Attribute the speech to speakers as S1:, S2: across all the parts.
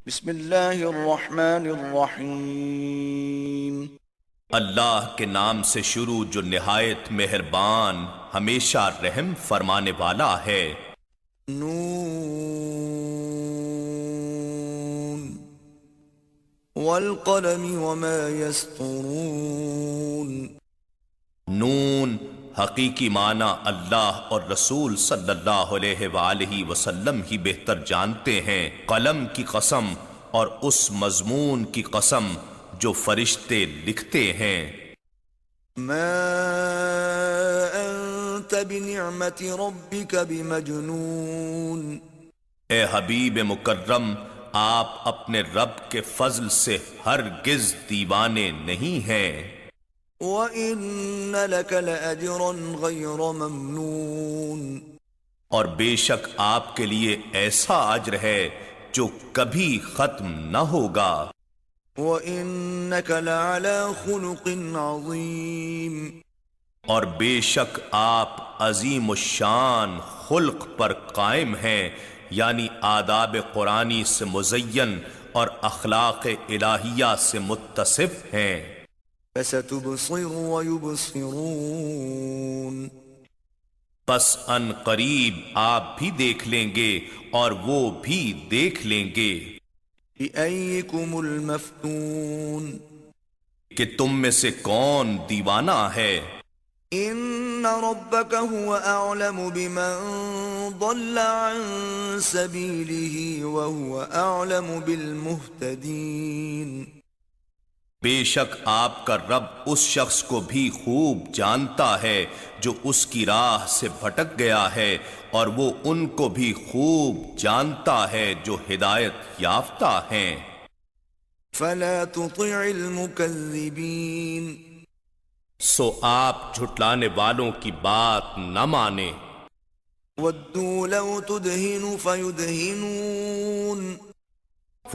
S1: بسم اللہ الرحمن الرحیم۔
S2: اللہ کے نام سے شروع جو نہایت مہربان ہمیشہ رحم فرمانے والا ہے۔
S1: نون والقلم وما يسطرون۔
S2: نون حقیقی معنی اللہ اور رسول صلی اللہ علیہ وآلہ وسلم ہی بہتر جانتے ہیں۔ قلم کی قسم اور اس مضمون کی قسم جو فرشتے لکھتے ہیں۔
S1: ما انت بنعمت ربک بمجنون۔
S2: اے حبیب مکرم، آپ اپنے رب کے فضل سے ہرگز دیوانے نہیں ہیں۔
S1: وَإِنَّ لَكَ لَأَجْرًا غَيْرَ مَمْنُونٍ۔
S2: اور بے شک آپ کے لیے ایسا اجر ہے جو کبھی ختم نہ ہوگا۔
S1: وَإِنَّكَ لَعَلَى خُلُقٍ عَظِيمٍ۔
S2: اور بے شک آپ عظیم الشان خلق پر قائم ہیں، یعنی آداب قرآنی سے مزین اور اخلاق الہیہ سے متصف ہیں۔
S1: فَسَتُبْصِرُ وَيُبْصِرُونَ۔
S2: پس ان قریب آپ بھی دیکھ لیں گے اور وہ بھی دیکھ لیں گے۔
S1: بِأَيِّكُمُ الْمَفْتُونُ۔
S2: کہ تم میں سے کون دیوانہ ہے۔
S1: إِنَّ رَبَّكَ هُوَ أَعْلَمُ بِمَنْ ضَلَّ عَنْ سَبِيلِهِ وَهُوَ أَعْلَمُ بِالْمُهْتَدِينَ۔
S2: بے شک آپ کا رب اس شخص کو بھی خوب جانتا ہے جو اس کی راہ سے بھٹک گیا ہے، اور وہ ان کو بھی خوب جانتا ہے جو ہدایت یافتہ ہیں۔
S1: فَلَا تُطِعِ الْمُكَذِّبِينَ۔
S2: سو آپ جھٹلانے والوں کی بات نہ مانیں۔
S1: وَدُّوا لَوْ تُدْهِنُ فَيُدْهِنُونَ۔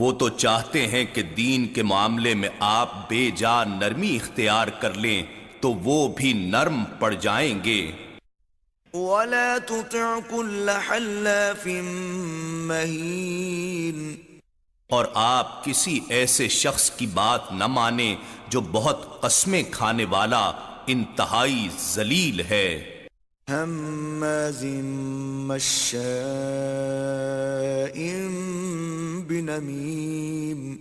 S2: وہ تو چاہتے ہیں کہ دین کے معاملے میں آپ بے جا نرمی اختیار کر لیں تو وہ بھی نرم پڑ جائیں گے۔
S1: وَلَا تُطِعْ كُلَّ حَلَّافٍ مَّهِينٍ۔
S2: اور آپ کسی ایسے شخص کی بات نہ مانیں جو بہت قسمیں کھانے والا انتہائی ذلیل ہے۔
S1: ہمازٍ مشاء بنمیم۔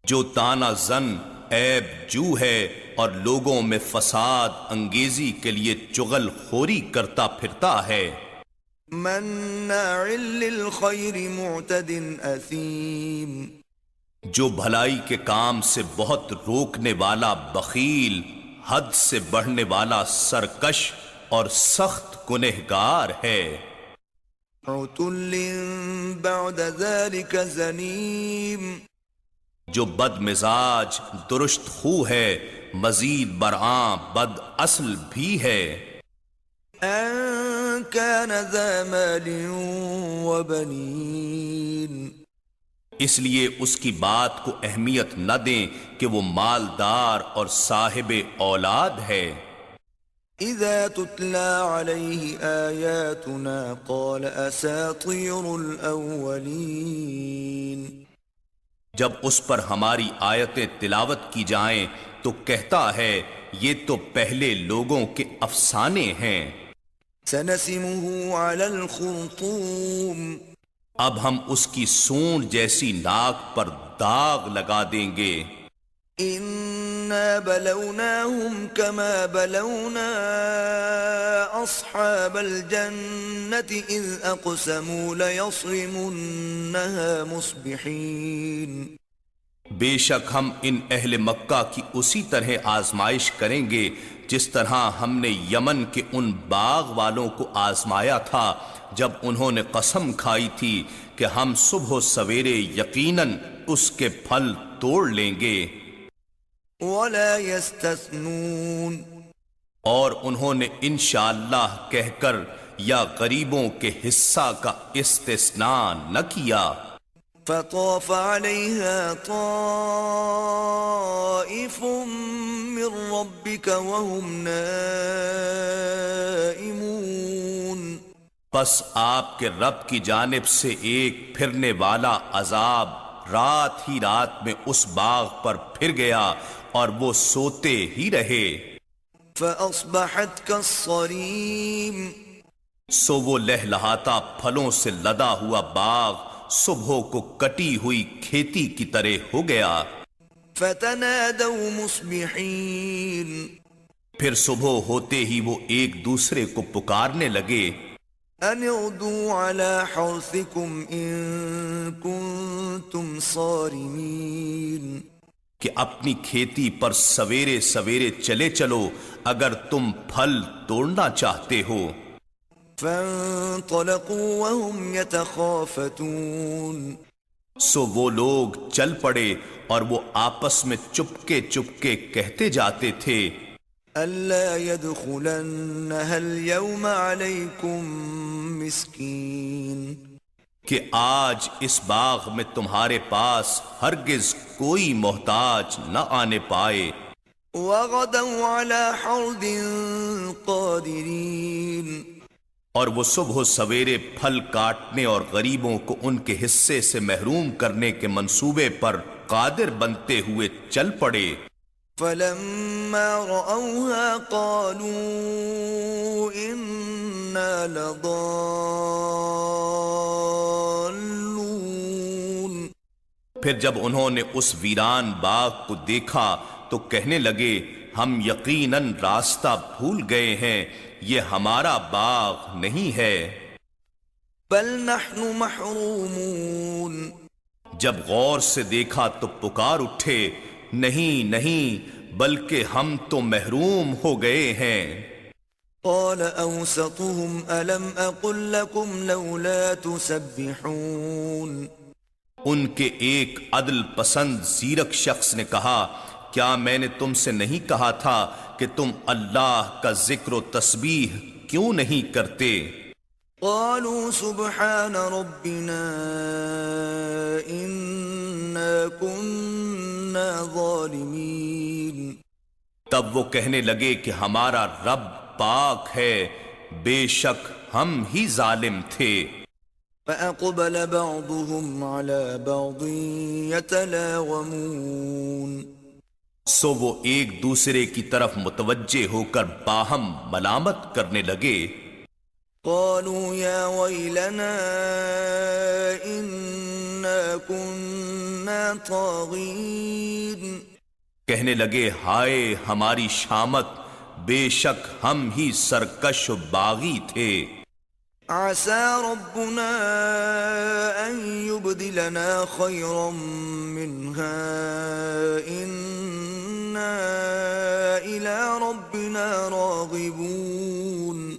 S2: جو تانا زن عیب جو ہے اور لوگوں میں فساد انگیزی کے لیے چغل خوری کرتا پھرتا ہے۔
S1: مناع للخیر معتد اثیم۔
S2: جو بھلائی کے کام سے بہت روکنے والا بخیل، حد سے بڑھنے والا سرکش اور سخت گنہگار ہے۔
S1: عتل بعد ذلك زنیم۔
S2: جو بد مزاج درست خو ہے، مزید برآں بد اصل بھی ہے۔
S1: ان كان ذا مال وبنین۔
S2: اس لیے اس کی بات کو اہمیت نہ دیں کہ وہ مالدار اور صاحب اولاد ہے۔
S1: اذا تتلى عليه آیاتنا قال اساطیر الاولین۔
S2: جب اس پر ہماری آیتیں تلاوت کی جائیں تو کہتا ہے یہ تو پہلے لوگوں کے افسانے ہیں۔
S1: سنسمه على الخرطوم۔
S2: اب ہم اس کی سونڈ جیسی ناک پر داغ لگا دیں گے۔
S1: انا بلوناهم كما بلونا اصحاب الجنة اذ اقسموا ليصرمنها مصبحين۔
S2: بے شک ہم ان اہل مکہ کی اسی طرح آزمائش کریں گے جس طرح ہم نے یمن کے ان باغ والوں کو آزمایا تھا جب انہوں نے قسم کھائی تھی کہ ہم صبح و سویرے یقیناً اس کے پھل توڑ لیں گے۔
S1: ولا يستثنون۔
S2: اور انہوں نے انشاءاللہ کہہ کر یا غریبوں کے حصہ کا استثناء نہ کیا۔
S1: فطاف عليها طائف من ربك وهم نائمون۔
S2: پس آپ کے رب کی جانب سے ایک پھرنے والا عذاب رات ہی رات میں اس باغ پر پھر گیا اور وہ سوتے ہی رہے،
S1: فأصبحت كالصريم
S2: سو وہ لہلہاتا پھلوں سے لدا ہوا باغ صبح کو کٹی ہوئی کھیتی کی طرح ہو گیا۔
S1: فتنادوا مصبحين
S2: پھر صبح ہوتے ہی وہ ایک دوسرے کو پکارنے لگے،
S1: أن اغدوا على حرثكم إن كنتم صارمين،
S2: کہ اپنی کھیتی پر سویرے سویرے چلے چلو اگر تم پھل توڑنا چاہتے ہو۔
S1: فانطلقوا وهم يتخافتون،
S2: سو وہ لوگ چل پڑے اور وہ آپس میں چپکے چپکے کہتے جاتے تھے،
S1: ألا يدخلنها اليوم عليكم مسكين،
S2: کہ آج اس باغ میں تمہارے پاس ہرگز کوئی محتاج نہ آنے پائے،
S1: وغدوا على حرد قادرين،
S2: اور وہ صبح سویرے پھل کاٹنے اور غریبوں کو ان کے حصے سے محروم کرنے کے منصوبے پر قادر بنتے ہوئے چل پڑے۔
S1: فلما رأوها قالوا إنا لضالون،
S2: پھر جب انہوں نے اس ویران باغ کو دیکھا تو کہنے لگے، ہم یقیناً راستہ بھول گئے ہیں، یہ ہمارا باغ نہیں ہے۔
S1: بل نحن محرومون،
S2: جب غور سے دیکھا تو پکار اٹھے، نہیں نہیں بلکہ ہم تو محروم ہو گئے ہیں۔
S1: قال أوسطهم ألم أقل لكم لولا تسبحون،
S2: ان کے ایک عدل پسند زیرک شخص نے کہا، کیا میں نے تم سے نہیں کہا تھا کہ تم اللہ کا ذکر و تسبیح کیوں نہیں کرتے؟
S1: قالوا سبحان ربنا إنا كنا ظالمين،
S2: تب وہ کہنے لگے کہ ہمارا رب پاک ہے، بے شک ہم ہی ظالم تھے۔
S1: فأقبل بعضهم على بعض يتلاومون،
S2: سو وہ ایک دوسرے کی طرف متوجہ ہو کر باہم ملامت کرنے لگے۔
S1: قالوا يا ويلنا إنا كنا طاغين،
S2: کہنے لگے، ہائے ہماری شامت، بے شک ہم ہی سرکش و باغی تھے۔
S1: عسى ربنا أن يبدلنا خيرا منها إنا إلى ربنا راغبون،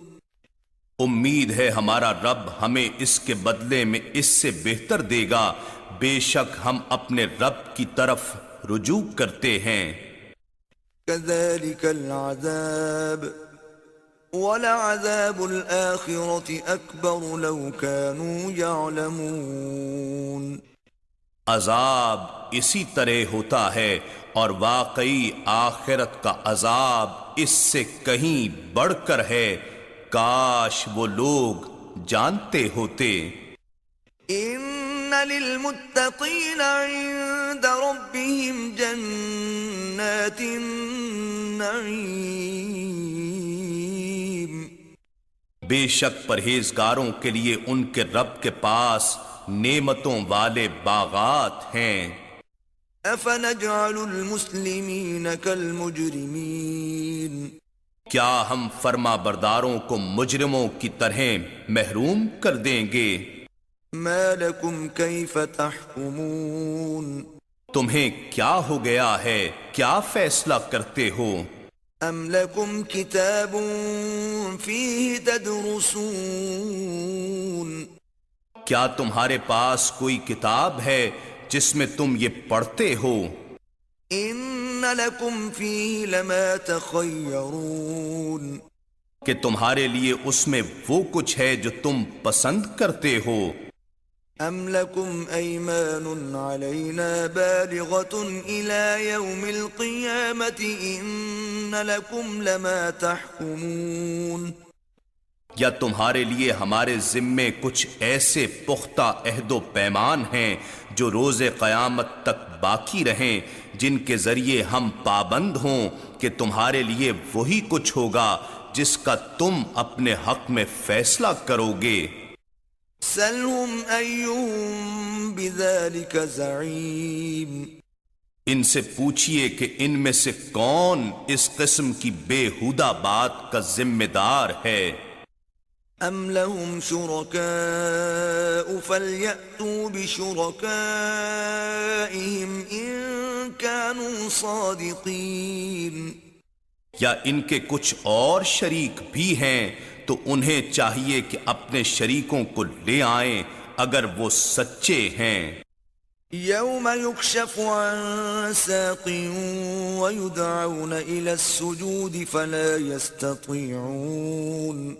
S2: امید ہے ہمارا رب ہمیں اس کے بدلے میں اس سے بہتر دے گا، بے شک ہم اپنے رب کی طرف رجوع کرتے ہیں۔
S1: كذلك العذاب ولعذاب الآخرة أكبر لو كانوا يعلمون،
S2: عذاب اسی طرح ہوتا ہے اور واقعی آخرت کا عذاب اس سے کہیں بڑھ کر ہے، کاش وہ لوگ جانتے ہوتے۔
S1: إن للمتقين عند ربهم جنات النعيم،
S2: بے شک پرہیزگاروں کے لیے ان کے رب کے پاس نعمتوں والے باغات ہیں۔
S1: أفنجعل المسلمين كالمجرمين،
S2: کیا ہم فرما برداروں کو مجرموں کی طرح محروم کر دیں گے؟
S1: ما لكم كيف تحكمون،
S2: تمہیں کیا ہو گیا ہے، کیا فیصلہ کرتے ہو؟
S1: أم لكم كتاب فيه تدرسون،
S2: کیا تمہارے پاس کوئی کتاب ہے جس میں تم یہ پڑھتے ہو؟
S1: إن لكم فيه لما تخيرون،
S2: کہ تمہارے لیے اس میں وہ کچھ ہے جو تم پسند کرتے ہو؟
S1: أم لكم أيمان علينا بالغة إلى يوم القيامة إن لكم لما تحكمون،
S2: یا تمہارے لیے ہمارے ذمے کچھ ایسے پختہ عہد و پیمان ہیں جو روز قیامت تک باقی رہیں، جن کے ذریعے ہم پابند ہوں کہ تمہارے لیے وہی کچھ ہوگا جس کا تم اپنے حق میں فیصلہ کرو گے۔
S1: سلهم أيهم بذلك زعيم۔
S2: ان سے پوچھئے کہ ان میں سے کون اس قسم کی بےہودہ بات کا ذمہ دار ہے۔
S1: أم لهم شركاء فليأتوا بشركائهم إن كانوا صادقين۔
S2: یا ان کے کچھ اور شریک بھی ہیں تو انہیں چاہیے کہ اپنے شریکوں کو لے آئیں اگر وہ سچے ہیں۔
S1: يوم يكشف عن ساق ويدعون إلى السجود فلا يستطيعون۔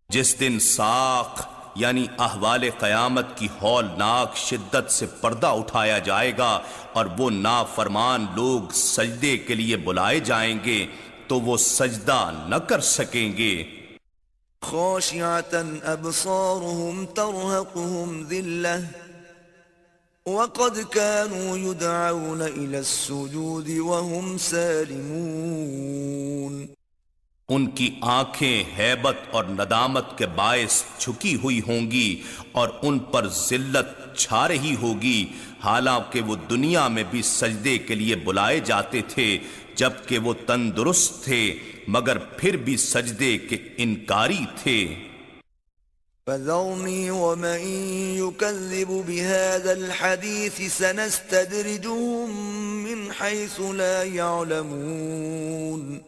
S2: جس دن ساق یعنی احوال قیامت کی ہولناک شدت سے پردہ اٹھایا جائے گا اور وہ نافرمان لوگ سجدے کے لیے بلائے جائیں گے تو وہ سجدہ نہ کر سکیں گے۔
S1: خاشعة أبصارهم ترهقهم ذلة وقد كانوا يدعون إلى السجود وهم سالمون۔
S2: ان کی آنکھیں ہیبت اور ندامت کے باعث جھکی ہوئی ہوں گی اور ان پر ذلت چھا رہی ہوگی، حالانکہ وہ دنیا میں بھی سجدے کے لیے بلائے جاتے تھے جبکہ وہ تندرست تھے مگر پھر بھی سجدے کے انکاری تھے۔
S1: فذرني ومن يكذب بهذا الحديث سنستدرجهم من حيث لا يعلمون۔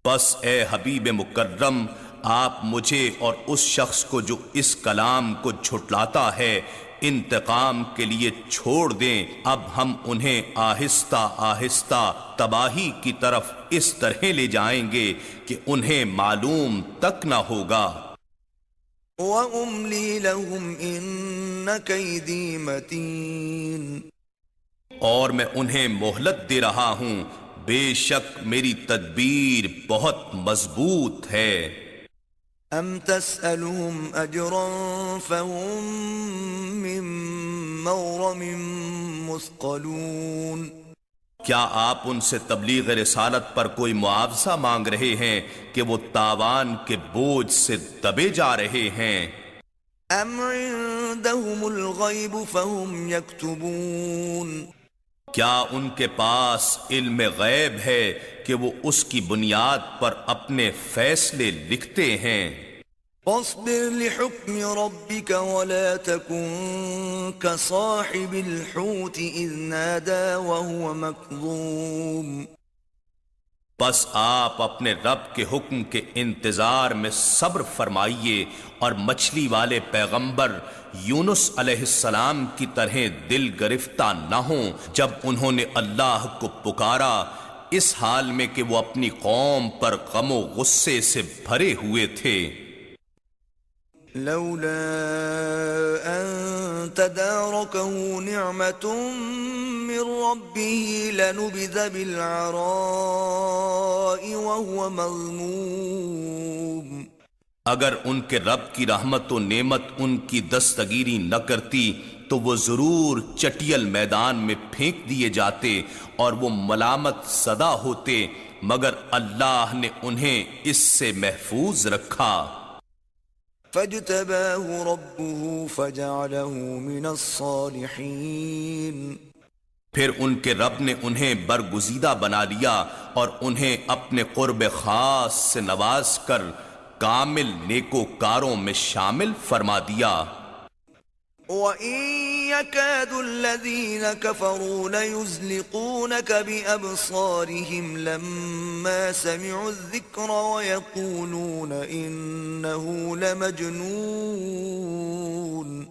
S2: بس اے حبیب مکرم، آپ مجھے اور اس شخص کو جو اس کلام کو جھٹلاتا ہے انتقام کے لیے چھوڑ دیں، اب ہم انہیں آہستہ آہستہ تباہی کی طرف اس طرح لے جائیں گے کہ انہیں معلوم تک نہ ہوگا۔
S1: وَأُمْلِي لَهُمْ إِنَّ كَيْدِي مَتِينٌ۔
S2: اور میں انہیں مہلت دے رہا ہوں، بے شک میری تدبیر بہت مضبوط ہے۔
S1: أَمْ تَسْأَلُهُمْ أَجْرًا فَهُمْ مِنْ مَغْرَمٍ مُثْقَلُونَ۔
S2: کیا آپ ان سے تبلیغ رسالت پر کوئی معاوضہ مانگ رہے ہیں کہ وہ تاوان کے بوجھ سے دبے جا رہے ہیں؟
S1: أَمْ عِنْدَهُمُ الْغَيْبُ فَهُمْ يَكْتُبُونَ۔
S2: کیا ان کے پاس علم غیب ہے کہ وہ اس کی بنیاد پر اپنے فیصلے لکھتے ہیں؟
S1: فاصبر لحكم ربك ولا تكن كصاحب الحوت إذ نادى وهو مكظوم۔
S2: بس آپ اپنے رب کے حکم کے انتظار میں صبر فرمائیے اور مچھلی والے پیغمبر یونس علیہ السلام کی طرح دل گرفتہ نہ ہوں جب انہوں نے اللہ کو پکارا اس حال میں کہ وہ اپنی قوم پر غم و غصے سے بھرے ہوئے تھے۔
S1: لولا ان تداركه نعمة من ربه لنبذ بالعراء وهو مذموم۔
S2: اگر ان کے رب کی رحمت و نعمت ان کی دستگیری نہ کرتی تو وہ ضرور چٹیل میدان میں پھینک دیے جاتے اور وہ ملامت زدہ ہوتے، مگر اللہ نے انہیں اس سے محفوظ رکھا۔
S1: فاجتباه ربه فجعله من الصالحين۔
S2: پھر ان کے رب نے انہیں برگزیدہ بنا لیا اور انہیں اپنے قرب خاص سے نواز کر کامل نیکوکاروں میں شامل فرما دیا۔
S1: وَإِن يَكَادُ الَّذِينَ كَفَرُوا لَيُزْلِقُونَكَ بِأَبْصَارِهِمْ لَمَّا سَمِعُوا الذِّكْرَ وَيَقُولُونَ إِنَّهُ لَمَجْنُونٌ۔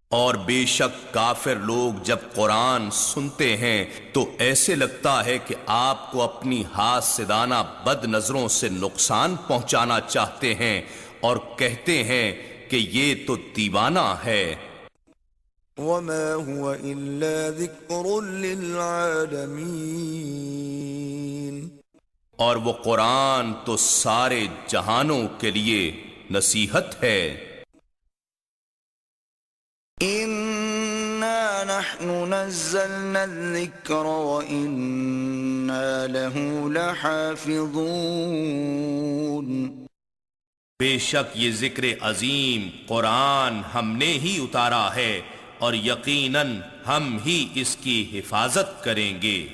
S2: اور بے شک کافر لوگ جب قرآن سنتے ہیں تو ایسے لگتا ہے کہ آپ کو اپنی حاسدانہ بد نظروں سے نقصان پہنچانا چاہتے ہیں اور کہتے ہیں کہ یہ تو دیوانہ ہے۔
S1: وَمَا هُوَ إِلَّا ذِكْرٌ لِّلْعَالَمِينَ۔
S2: اور وہ قرآن تو سارے جہانوں کے لیے نصیحت ہے۔
S1: إِنَّ نحن نزلنا الذكر وإنا له لحافظون
S2: بے شک یہ ذکر عظیم قرآن ہم نے ہی اتارا ہے اور یقیناً ہم ہی اس کی حفاظت کریں گے.